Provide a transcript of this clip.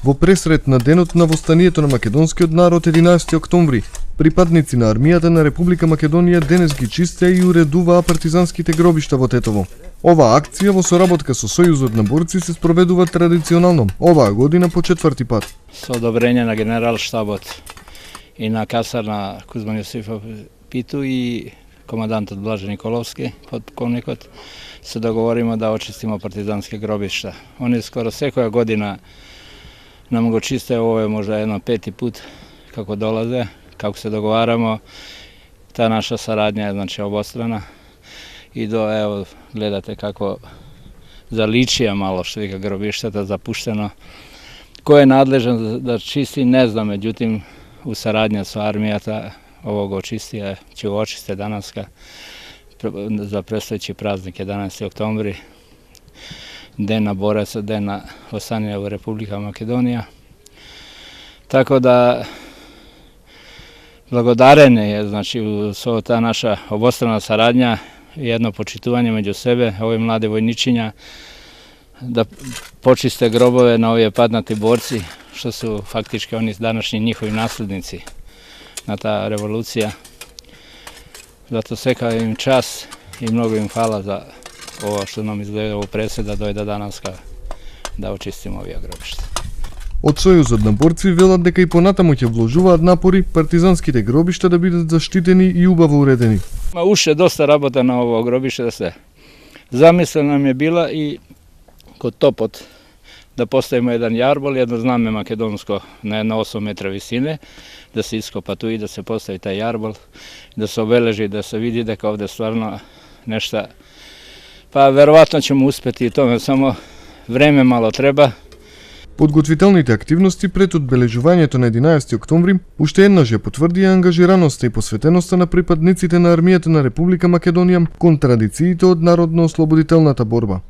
Во пресрет на денот на востанието на македонскиот народ 11 октомври, припадници на армијата на Република Македонија денес ги чистеа и уредуваа партизанските гробишта во Тетово. Оваа акција во соработка со Сојузот на борци се спроведува традиционално, оваа година по 4-ти пат. Со одобрење на генерал штабот и на касарна Кузман Јосифов Питу и командантот Блаже Николовски, подполковникот, се договоримо да очистимо партизански гробишта. Они скоро секоја година нам го чисте, ово е можда едно 5-ти пут како долазе, како се договарамо. Та наша сарадња е значи обострана и ево гледате како заличија мало што вика гробиштата запуштено. Кој е надлежен да чисти не знам, меѓутим у сарадња со армијата ово го очистија, ќе го очисте данаска за предстојќи празник 11 октомври, ден на бореца, ден на останија во Република Македонија. Така да благодарење е значи со таа наша обострана сарадња и едно почитување меѓу себе, овие млади војничиња да почисте гробове на овие паднати борци, што су фактички они данашни нивови наследници на таа револуција. Зато сека им час и многу им фала за ова што нам изгледа во пресед да дојде данаска да очистиме овие гробишта. Од Сојузот на борци велат дека и понатаму ќе вложуваат напори партизанските гробишта да бидат заштитени и убаво уредени. Уште доста работа на ово гробиште да се. Замисла нам е била и код топот да поставиме еден јарбол, едно знаме македонско на една 8 метра висине, да се ископа туи, да се постави тај јарбол, да се обележи, да се види дека овде стварно нешта. Па веројатно ćemo успети и тоа, само време мало треба. Подготвителните активности пред одбележувањето на 11 октомври уште еднаш ја потврдија ангажираноста и посветеноста на припадниците на армијата на Република Македонија кон традициите од народно-ослободителната борба.